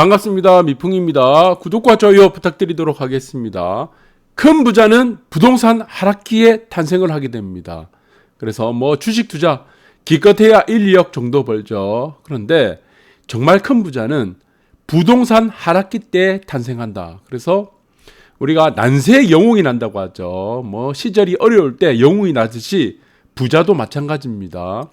반갑습니다. 미풍입니다. 구독과 좋아요 부탁드리도록 하겠습니다. 큰 부자는 부동산 하락기에 탄생을 하게 됩니다. 그래서 주식 투자 기껏해야 1, 2억 정도 벌죠. 그런데 정말 큰 부자는 부동산 하락기 때 탄생한다. 그래서 우리가 난세의 영웅이 난다고 하죠. 시절이 어려울 때 영웅이 나듯이 부자도 마찬가지입니다.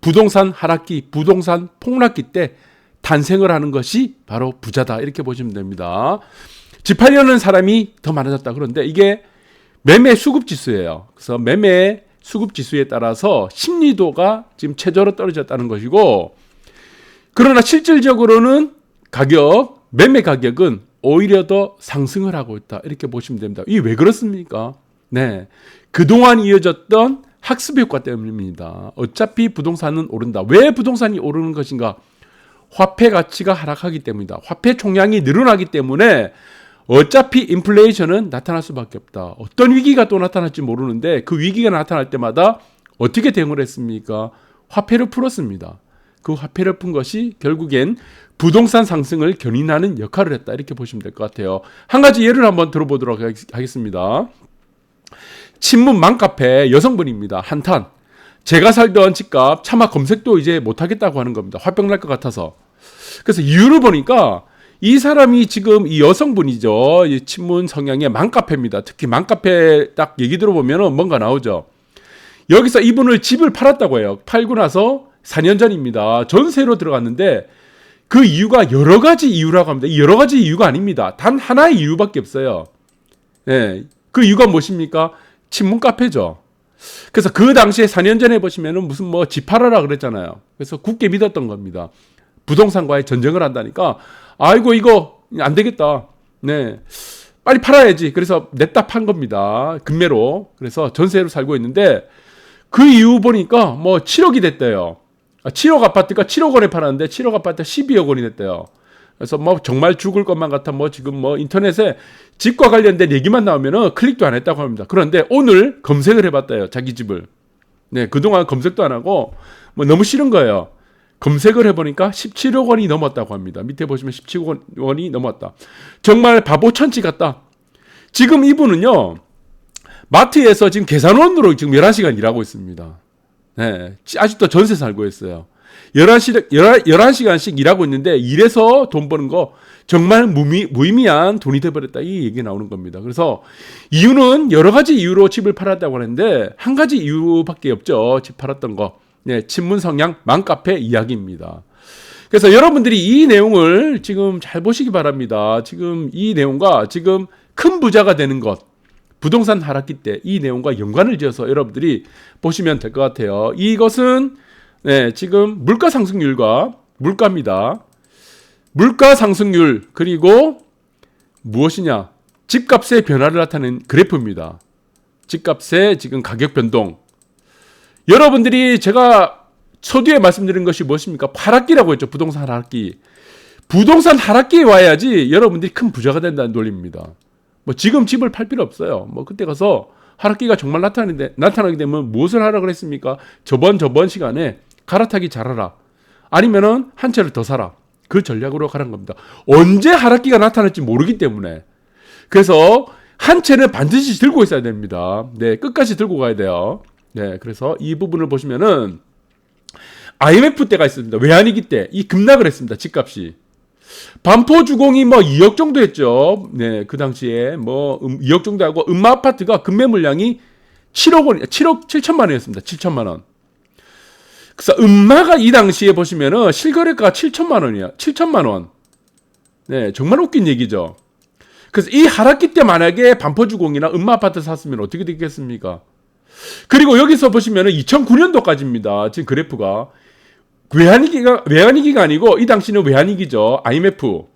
부동산 하락기, 부동산 폭락기 때 탄생을 하는 것이 바로 부자다. 이렇게 보시면 됩니다. 집 하려는 사람이 더 많아졌다. 그런데 이게 매매 수급 지수예요. 그래서 매매 수급 지수에 따라서 심리도가 지금 최저로 떨어졌다는 것이고, 그러나 실질적으로는 매매 가격은 오히려 더 상승을 하고 있다. 이렇게 보시면 됩니다. 이게 왜 그렇습니까? 네. 그동안 이어졌던 학습 효과 때문입니다. 어차피 부동산은 오른다. 왜 부동산이 오르는 것인가? 화폐 가치가 하락하기 때문이다. 화폐 총량이 늘어나기 때문에 어차피 인플레이션은 나타날 수밖에 없다. 어떤 위기가 또 나타날지 모르는데 그 위기가 나타날 때마다 어떻게 대응을 했습니까? 화폐를 풀었습니다. 그 화폐를 푼 것이 결국엔 부동산 상승을 견인하는 역할을 했다. 이렇게 보시면 될 것 같아요. 한 가지 예를 한번 들어보도록 하겠습니다. 친문 맘카페 여성분입니다. 한탄. 제가 살던 집값 차마 검색도 이제 못하겠다고 하는 겁니다. 화병 날 것 같아서. 그래서 이유를 보니까 이 사람이 지금 이 여성분이죠. 이 친문 성향의 맘카페입니다. 특히 맘카페 딱 얘기 들어보면 뭔가 나오죠. 여기서 이분을 집을 팔았다고 해요. 팔고 나서 4년 전입니다. 전세로 들어갔는데 그 이유가 여러 가지 이유라고 합니다. 이 여러 가지 이유가 아닙니다. 단 하나의 이유밖에 없어요. 네, 그 이유가 무엇입니까? 친문 카페죠. 그래서 그 당시에 4년 전에 보시면은 무슨 집 팔아라 그랬잖아요. 그래서 굳게 믿었던 겁니다. 부동산과의 전쟁을 한다니까, 아이고 이거 안 되겠다. 네, 빨리 팔아야지. 그래서 냈다 판 겁니다. 금매로. 그래서 전세로 살고 있는데 그 이후 보니까 7억이 됐대요. 7억 아파트가 7억 원에 팔았는데 7억 아파트 12억 원이 됐대요. 그래서 정말 죽을 것만 같아 지금 인터넷에 집과 관련된 얘기만 나오면은 클릭도 안 했다고 합니다. 그런데 오늘 검색을 해봤대요. 자기 집을. 네, 그동안 검색도 안 하고 너무 싫은 거예요. 검색을 해보니까 17억 원이 넘었다고 합니다. 밑에 보시면 17억 원이 넘었다. 정말 바보 천치 같다. 지금 이분은요, 마트에서 지금 계산원으로 지금 11시간 일하고 있습니다. 네, 아직도 전세 살고 있어요. 11시간씩 일하고 있는데 일해서 돈 버는 거 정말 무의미한 돈이 돼버렸다. 이 얘기 나오는 겁니다. 그래서 이유는 여러 가지 이유로 집을 팔았다고 하는데 한 가지 이유밖에 없죠. 집 팔았던 거. 네, 친문 성향 맘카페 이야기입니다. 그래서 여러분들이 이 내용을 지금 잘 보시기 바랍니다. 지금 이 내용과 지금 큰 부자가 되는 것, 부동산 하락기 때 이 내용과 연관을 지어서 여러분들이 보시면 될 것 같아요. 이것은 지금 물가 상승률과 물가입니다. 물가 상승률 그리고 무엇이냐? 집값의 변화를 나타내는 그래프입니다. 집값의 지금 가격 변동. 여러분들이 제가 서두에 말씀드린 것이 무엇입니까? 하락기라고 했죠. 부동산 하락기. 부동산 하락기에 와야지 여러분들이 큰 부자가 된다는 논리입니다. 지금 집을 팔 필요 없어요. 그때 가서 하락기가 정말 나타나게 되면 무엇을 하라 그랬습니까? 저번 시간에 갈아타기 잘하라. 아니면은 한 채를 더 사라. 그 전략으로 가는 겁니다. 언제 하락기가 나타날지 모르기 때문에. 그래서 한 채는 반드시 들고 있어야 됩니다. 네, 끝까지 들고 가야 돼요. 네, 그래서 이 부분을 보시면은 IMF 때가 있습니다. 외환위기 때 이 급락을 했습니다. 집값이. 반포주공이 2억 정도 했죠. 네, 그 당시에 2억 정도 하고 음마 아파트가 급매 물량이 7억 7천만 원이었습니다. 7천만 원. 그래서 음마가 이 당시에 보시면은 실거래가가 7천만 원이야. 7천만 원. 네, 정말 웃긴 얘기죠. 그래서 이 하락기 때 만약에 반포주공이나 음마 아파트 샀으면 어떻게 됐겠습니까? 그리고 여기서 보시면은 2009년도까지입니다. 지금 그래프가. 외환위기가 아니고 이 당시는 외환위기죠. IMF.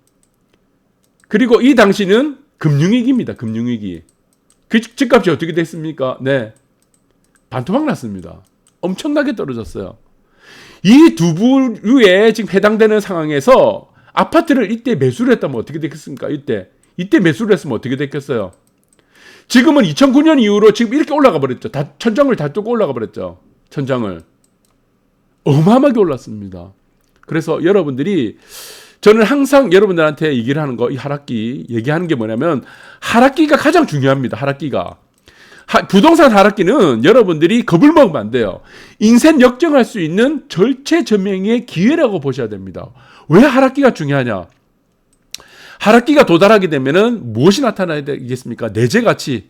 그리고 이 당시는 금융위기입니다. 금융위기. 그 집값이 어떻게 됐습니까? 네, 반토막 났습니다. 엄청나게 떨어졌어요. 이 두 부류에 지금 해당되는 상황에서 아파트를 이때 매수를 했다면 어떻게 됐겠습니까? 이때 매수를 했으면 어떻게 됐겠어요? 지금은 2009년 이후로 지금 이렇게 올라가 버렸죠. 천장을 다 뚫고 올라가 버렸죠. 천장을. 어마어마하게 올랐습니다. 그래서 여러분들이 저는 항상 여러분들한테 얘기를 하는 거, 이 하락기 얘기하는 게 뭐냐면 하락기가 가장 중요합니다. 하락기가. 부동산 하락기는 여러분들이 겁을 먹으면 안 돼요. 인생 역정할 수 있는 절체절명의 기회라고 보셔야 됩니다. 왜 하락기가 중요하냐? 하락기가 도달하게 되면은 무엇이 나타나야 되겠습니까? 내재 가치.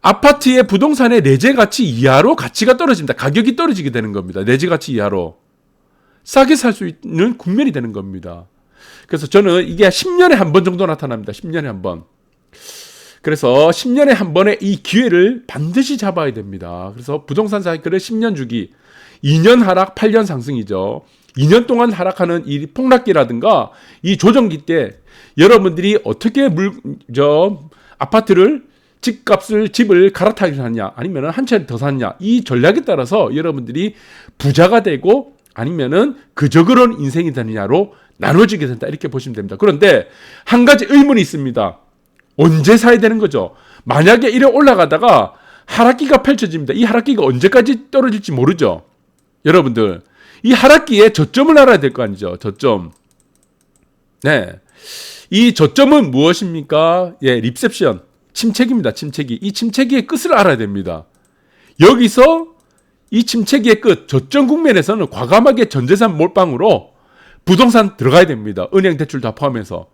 아파트의 부동산의 내재 가치 이하로 가치가 떨어집니다. 가격이 떨어지게 되는 겁니다. 내재 가치 이하로. 싸게 살 수 있는 국면이 되는 겁니다. 그래서 저는 이게 10년에 한 번 정도 나타납니다. 10년에 한 번. 그래서 10년에 한 번의 이 기회를 반드시 잡아야 됩니다. 그래서 부동산 사이클의 10년 주기, 2년 하락, 8년 상승이죠. 2년 동안 하락하는 이 폭락기라든가 이 조정기 때 여러분들이 어떻게 아파트를 집을 갈아타기를 하냐, 아니면 한 채를 더 샀냐, 이 전략에 따라서 여러분들이 부자가 되고 아니면은 그저 그런 인생이 되느냐로 나눠지게 된다. 이렇게 보시면 됩니다. 그런데 한 가지 의문이 있습니다. 언제 사야 되는 거죠? 만약에 이래 올라가다가 하락기가 펼쳐집니다. 이 하락기가 언제까지 떨어질지 모르죠. 여러분들, 이 하락기의 저점을 알아야 될 거 아니죠. 저점. 네. 이 저점은 무엇입니까? 예, 리셉션. 침체기입니다. 침체기. 이 침체기의 끝을 알아야 됩니다. 여기서 이 침체기의 끝, 저점 국면에서는 과감하게 전재산 몰빵으로 부동산 들어가야 됩니다. 은행 대출 다 포함해서.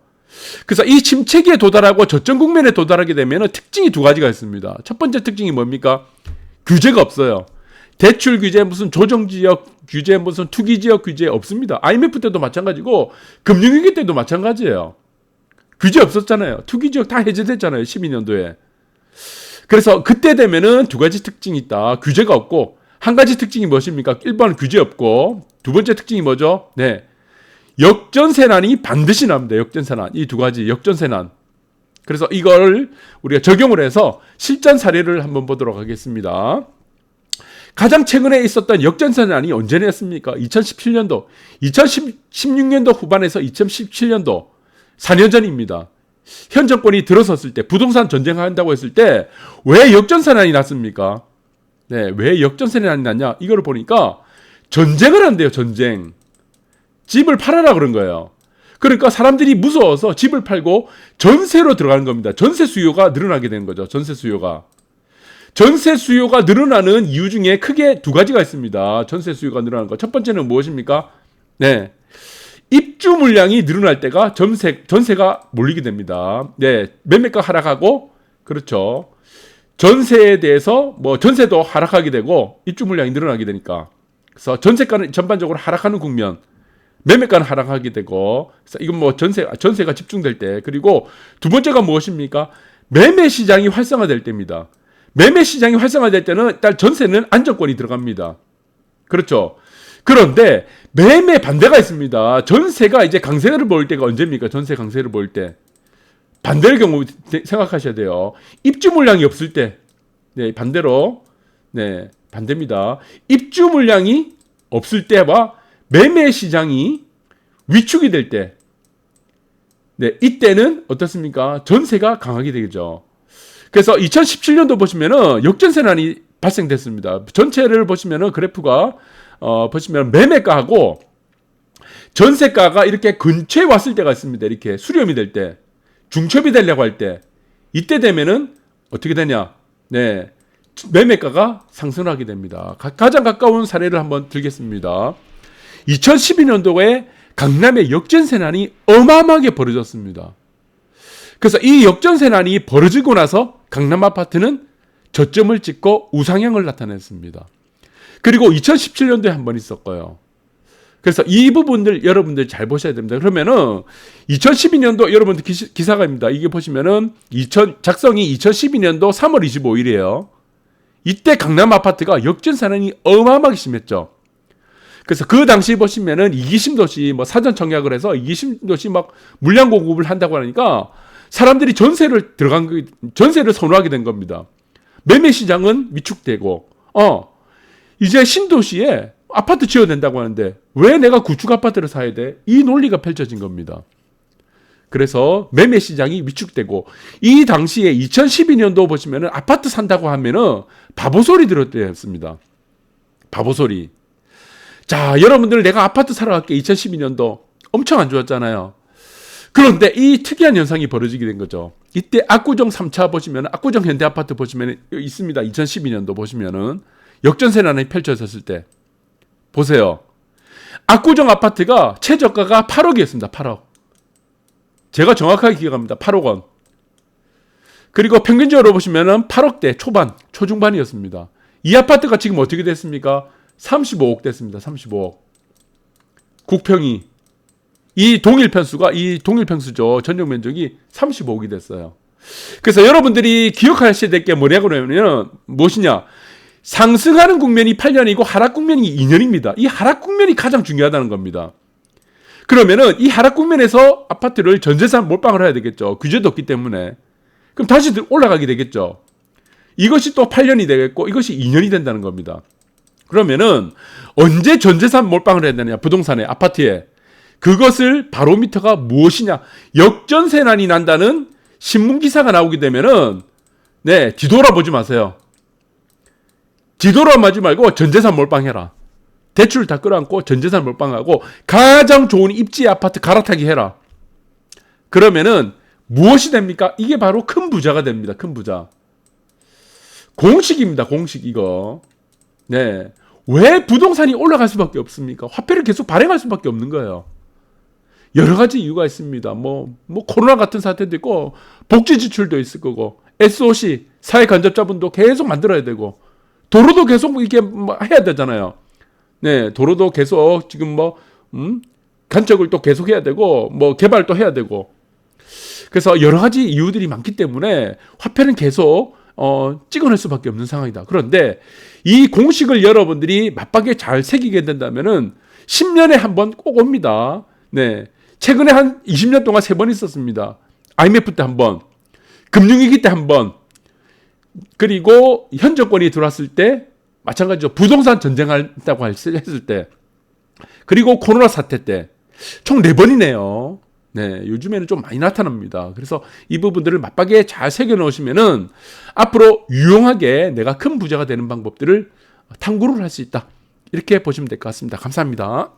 그래서 이 침체기에 도달하고 저점 국면에 도달하게 되면 특징이 두 가지가 있습니다. 첫 번째 특징이 뭡니까? 규제가 없어요. 대출 규제, 무슨 조정지역 규제, 무슨 투기지역 규제 없습니다. IMF 때도 마찬가지고 금융위기 때도 마찬가지예요. 규제 없었잖아요. 투기지역 다 해제됐잖아요. 12년도에. 그래서 그때 되면은 두 가지 특징이 있다. 규제가 없고, 한 가지 특징이 무엇입니까? 1번 규제 없고, 두 번째 특징이 뭐죠? 네. 역전세난이 반드시 납니다. 역전세난. 이 두 가지 역전세난. 그래서 이걸 우리가 적용을 해서 실전 사례를 한번 보도록 하겠습니다. 가장 최근에 있었던 역전세난이 언제였습니까? 2017년도, 2016년도 후반에서 2017년도 4년 전입니다. 현 정권이 들어섰을 때, 부동산 전쟁한다고 했을 때 왜 역전세난이 났습니까? 네, 왜 역전세난이 났냐? 이걸 보니까 전쟁을 한대요. 전쟁. 집을 팔아라 그런 거예요. 그러니까 사람들이 무서워서 집을 팔고 전세로 들어가는 겁니다. 전세 수요가 늘어나게 되는 거죠. 전세 수요가. 전세 수요가 늘어나는 이유 중에 크게 두 가지가 있습니다. 전세 수요가 늘어나는 거. 첫 번째는 무엇입니까? 네. 입주 물량이 늘어날 때가 전세가 몰리게 됩니다. 네. 매매가 하락하고, 그렇죠. 전세에 대해서 전세도 하락하게 되고 입주 물량이 늘어나게 되니까. 그래서 전세가는 전반적으로 하락하는 국면. 매매가는 하락하게 되고, 이건 전세가 집중될 때. 그리고 두 번째가 무엇입니까? 매매 시장이 활성화될 때입니다. 매매 시장이 활성화될 때는 일단 전세는 안정권이 들어갑니다. 그렇죠. 그런데 매매 반대가 있습니다. 전세가 이제 강세를 보일 때가 언제입니까? 전세 강세를 보일 때. 반대의 경우 생각하셔야 돼요. 입주 물량이 없을 때. 네, 반대로. 네, 반대입니다. 입주 물량이 없을 때와 매매 시장이 위축이 될 때, 네, 이때는 어떻습니까? 전세가 강하게 되죠. 그래서 2017년도 보시면은 역전세난이 발생됐습니다. 전체를 보시면은 그래프가 보시면 매매가하고 전세가가 이렇게 근처에 왔을 때가 있습니다. 이렇게 수렴이 될 때, 중첩이 되려고 할 때, 이때 되면은 어떻게 되냐? 네, 매매가가 상승하게 됩니다. 가장 가까운 사례를 한번 들겠습니다. 2012년도에 강남의 역전세난이 어마어마하게 벌어졌습니다. 그래서 이 역전세난이 벌어지고 나서 강남 아파트는 저점을 찍고 우상향을 나타냈습니다. 그리고 2017년도에 한 번 있었고요. 그래서 이 부분들 여러분들 잘 보셔야 됩니다. 그러면은 2012년도 여러분들 기사가입니다. 이게 보시면은 작성이 2012년도 3월 25일이에요. 이때 강남 아파트가 역전세난이 어마어마하게 심했죠. 그래서 그 당시 보시면은 이기심도시 사전 청약을 해서 이기심도시 물량 공급을 한다고 하니까 사람들이 전세를 선호하게 된 겁니다. 매매 시장은 위축되고, 이제 신도시에 아파트 지어야 된다고 하는데 왜 내가 구축 아파트를 사야 돼? 이 논리가 펼쳐진 겁니다. 그래서 매매 시장이 위축되고, 이 당시에 2012년도 보시면은 아파트 산다고 하면은 바보 소리 들었습니다. 바보 소리. 자, 여러분들 내가 아파트 사러 갈게. 2012년도. 엄청 안 좋았잖아요. 그런데 이 특이한 현상이 벌어지게 된 거죠. 이때 압구정 3차 보시면, 압구정 현대아파트 보시면 있습니다. 2012년도 보시면은 역전세난이 펼쳐졌을 때 보세요. 압구정 아파트가 최저가가 8억이었습니다. 8억. 제가 정확하게 기억합니다. 8억 원. 그리고 평균적으로 보시면은 8억대 초반, 초중반이었습니다. 이 아파트가 지금 어떻게 됐습니까? 35억 됐습니다. 35억. 국평이. 이 동일평수죠. 전용 면적이 35억이 됐어요. 그래서 여러분들이 기억하셔야 될 게 뭐냐면, 무엇이냐? 상승하는 국면이 8년이고 하락 국면이 2년입니다. 이 하락 국면이 가장 중요하다는 겁니다. 그러면은 이 하락 국면에서 아파트를 전재산 몰빵을 해야 되겠죠. 규제도 없기 때문에. 그럼 다시 올라가게 되겠죠. 이것이 또 8년이 되겠고 이것이 2년이 된다는 겁니다. 그러면은 언제 전재산 몰빵을 해야 되느냐? 부동산에, 아파트에. 그것을 바로미터가 무엇이냐? 역전세난이 난다는 신문기사가 나오게 되면은 뒤돌아보지 마세요. 뒤돌아보지 말고 전재산 몰빵해라. 대출 다 끌어안고 전재산 몰빵하고 가장 좋은 입지 아파트 갈아타기 해라. 그러면은 무엇이 됩니까? 이게 바로 큰 부자가 됩니다. 큰 부자. 공식입니다. 공식 이거. 왜 부동산이 올라갈 수밖에 없습니까? 화폐를 계속 발행할 수밖에 없는 거예요. 여러 가지 이유가 있습니다. 뭐 코로나 같은 사태도 있고 복지 지출도 있을 거고 SOC 사회 간접자본도 계속 만들어야 되고 도로도 계속 이게 해야 되잖아요. 도로도 계속 지금 간척을 또 계속 해야 되고 개발도 해야 되고 그래서 여러 가지 이유들이 많기 때문에 화폐는 계속 찍어낼 수밖에 없는 상황이다. 그런데 이 공식을 여러분들이 맞박에 잘 새기게 된다면은 10년에 한 번 꼭 옵니다. 최근에 한 20년 동안 3번 있었습니다. IMF 때 한 번, 금융위기 때 한 번, 그리고 현 정권이 들어왔을 때 마찬가지죠. 부동산 전쟁한다고 했을 때, 그리고 코로나 사태 때 총 4번이네요. 요즘에는 좀 많이 나타납니다. 그래서 이 부분들을 맞박에 잘 새겨 놓으시면은 앞으로 유용하게 내가 큰 부자가 되는 방법들을 탐구를 할 수 있다. 이렇게 보시면 될 것 같습니다. 감사합니다.